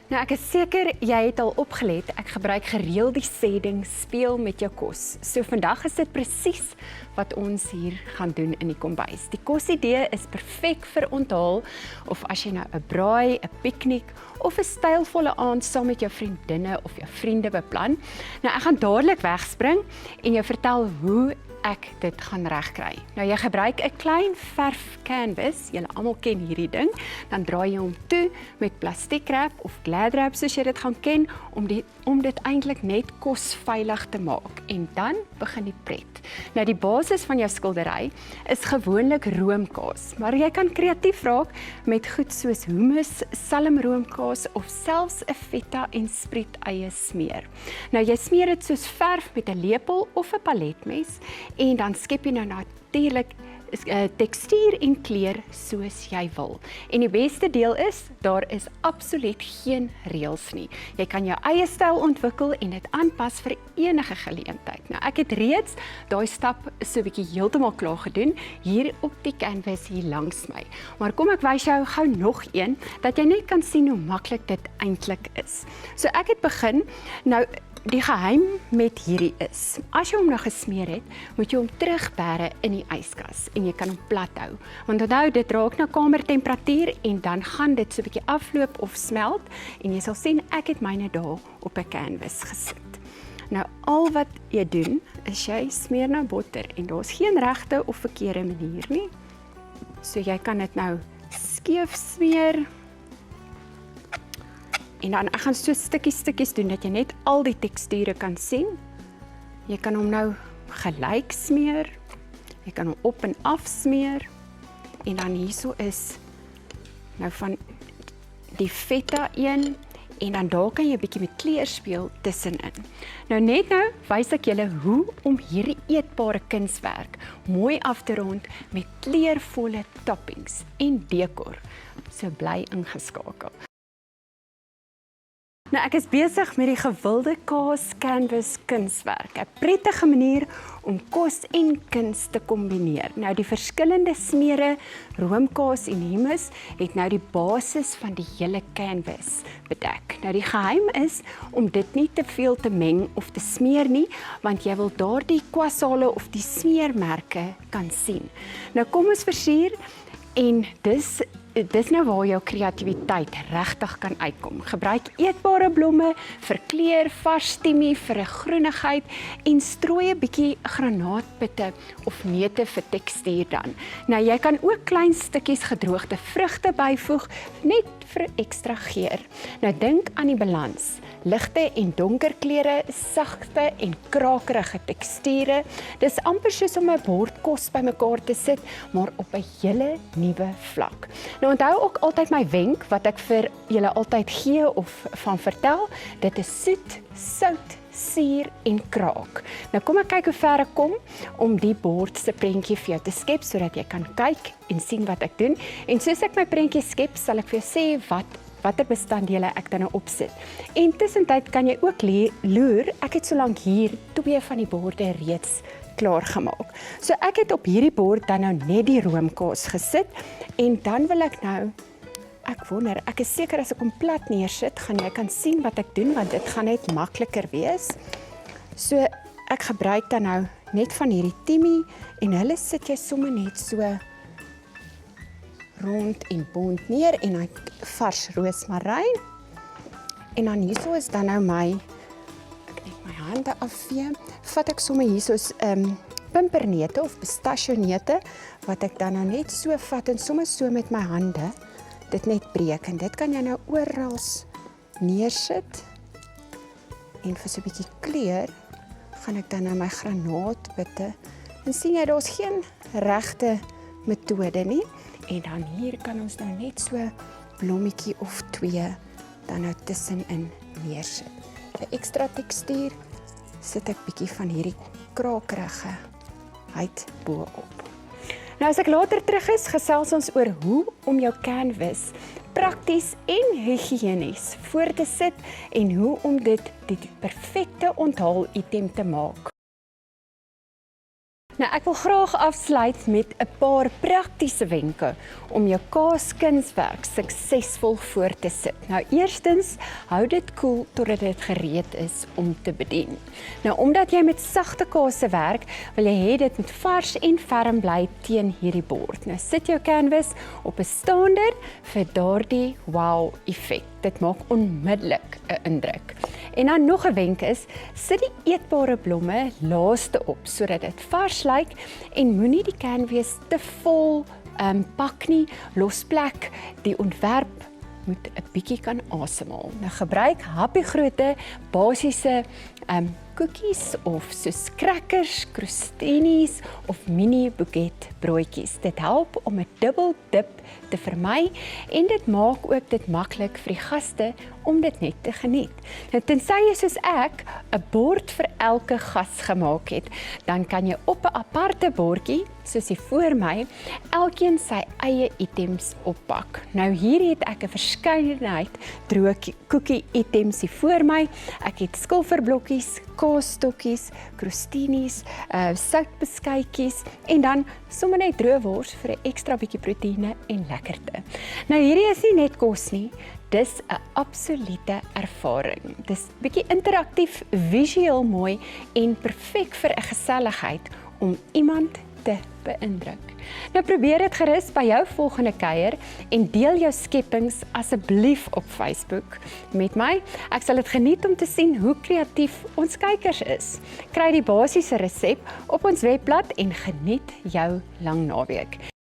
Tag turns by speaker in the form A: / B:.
A: Nou, ek is seker jy het al opgelet, ek gebruik gereeld die sê ding speel met jou kos. So vandag is dit presies wat ons hier gaan doen in die kombuis. Die kosidee is perfek vir onthaal of as jy nou 'n braai, 'n piknik of 'n stylvolle aand saam met jou vriendinne of jou vriende beplan. Nou ek gaan dadelik wegspring en jou vertel hoe ek dit gaan regkry. Nou jy gebruik 'n klein verf canvas, julle almal ken hierdie ding, dan draai jy hom toe met plastiekrap of gladrap soos jy dit gaan ken om dit eintlik net kosveilig te maak en dan begin die pret. Nou die basis van jou skildery is gewoonlik roomkaas, maar jy kan kreatief raak met goed soos hummus, salmroomkaas of selfs 'n feta en spriet eie smeer. Nou jy smeer dit soos verf met 'n lepel of 'n paletmes en dan skep jy nou natuurlik tekstuur en kleur soos jy wil. En die beste deel is, daar is absoluut geen reëls nie. Jy kan jou eie styl ontwikkel en dit aanpas vir enige geleentheid. Nou ek het reeds daai stap so 'n bietjie heeltemal klaar gedoen hier op die canvas hier langs my. Maar kom ek wys jou gou nog een dat jy net kan sien hoe maklik dit eintlik is. So ek het begin nou. Die geheim met hierdie is, as jy hom nou gesmeer het, moet jy hom terugbêre in die yskas en jy kan hom plat hou. Want onthou, dit raak na kamertemperatuur en dan gaan dit so 'n bietjie afloop of smelt en jy sal sien ek het myne daar op 'n canvas gesit. Nou al wat jy doen is jy smeer nou botter en daar's geen regte of verkeerde manier nie. So jy kan dit nou skeef smeer. En dan ek gaan so stukkies doen dat jy net al die teksture kan sien. Jy kan hom nou gelyk smeer. Jy kan hom op en af smeer. En dan hierso is nou van die feta een en dan daar kan jy 'n bietjie met kleur speel tussenin. Nou net nou wys ek julle hoe om hierdie eetbare kunswerk mooi af te rond met kleurvolle toppings en dekor. So bly ingeskakel. Nou ek is besig met die gewilde kaas canvas kunswerk, 'n prettige manier om kos en kuns te kombineer. Nou die verskillende smeere, roomkaas en hummus het nou die basis van die hele canvas bedek. Nou die geheim is om dit nie te veel te meng of te smeer nie, want jy wil daardie kwasale of die smeermerke kan sien. Nou kom ons versier en dis nou waar jou kreatiwiteit regtig kan uitkom. Gebruik eetbare blomme vir kleur, vars timmie vir 'n groenigheid en strooi 'n bietjie granaatpitte of neute vir tekstuur dan. Nou jy kan ook klein stukkies gedroogde vrugte byvoeg net vir ekstra geur. Nou dink aan die balans. Ligte en donker kleure, sagte en krakerige teksture. Dis amper soos om 'n bord kos bymekaar te sit, maar op 'n hele nuwe vlak. Nou onthou ook altyd my wenk wat ek vir julle altyd gee of van vertel. Dit is soet, sout, suur en kraak. Nou kom ek kyk hoe ver ek kom om die bord se prentjie vir jou te skep sodat jy kan kyk en sien wat ek doen. En soos ek my prentjie skep, sal ek vir jou sê watter bestanddele ek dan nou opsit. En tussentyd kan jy ook loer, ek het solank hier 2 van die borde reeds klaar gemaak. So ek het op hierdie bord dan nou net die roomkaas gesit en dan wil ek nou, ek wonder, ek is seker as ek hom plat neersit, gaan jy kan sien wat ek doen want dit gaan net makliker wees. So ek gebruik dan nou net van hierdie timmie en hulle sit jy sommer net so rond en bont neer en dan vars roosmaryn. En dan hierso is dan nou ek net my hande afvee, vat ek sommer hierso's pimperneute of pistachioneute wat ek dan nou net so vat en sommer so met my hande dit net breek en dit kan jy nou oral neersit en vir so 'n bietjie kleur gaan ek dan nou my granaatpitte en sien jy daar's geen regte metode nie. En dan hier kan ons nou net so blommetjie of 2 dan nou tussenin neersit. Vir ekstra tekstuur sit ek bietjie van hierdie krakerige huid bo-op. Nou as ek later terug is, gesels ons oor hoe om jou canvas prakties en higiënies voor te sit en hoe om dit die perfekte onthaal item te maak. Nou, ek wil graag afsluit met 'n paar praktiese wenke om jou kaaskunswerk suksesvol voor te sit. Nou, eerstens, hou dit koel totdat dit gereed is om te bedien. Nou, omdat jy met sagte kaase werk, wil jy hê dit moet vars en ferm bly teen hierdie bord. Nou, sit jou canvas op 'n staander vir daardie wow-effek. Dit maak onmiddellik 'n indruk. En dan nog 'n wenk is, sit die eetbare blomme laaste op sodat dit vars lyk en moenie die canvas te vol pak nie, los plek. Die ontwerp moet 'n bietjie kan asemhaal. Nou gebruik happiegrootte basiese koekies of soos crackers, crostinis of mini bouquet broodjies. Dit help om 'n dubbel dip te vermy en dit maak ook dit maklik vir die gaste om dit net te geniet. Nou tensy jy soos ek 'n bord vir elke gas gemaak het, dan kan jy op 'n aparte bordjie, soos hier voor my, elkeen sy eie items oppak. Nou hier het ek 'n verskeidenheid droë koekie items hier voor my. Ek het skilferblokkies, kaasstokkies, crostinis, soutbeskuitjies en dan sommer net droë wors vir 'n ekstra bietjie proteïene en lekkerte. Nou hierdie is nie net kos nie, dis 'n absolute ervaring. Dis bietjie interaktief, visueel mooi en perfek vir 'n geselligheid om iemand te beïndruk. Nou probeer dit gerus by jou volgende kuier en deel jou skepings asseblief op Facebook met my. Ek sal dit geniet om te sien hoe kreatief ons kykers is. Kry die basiese resep op ons webblad en geniet jou lang naweek.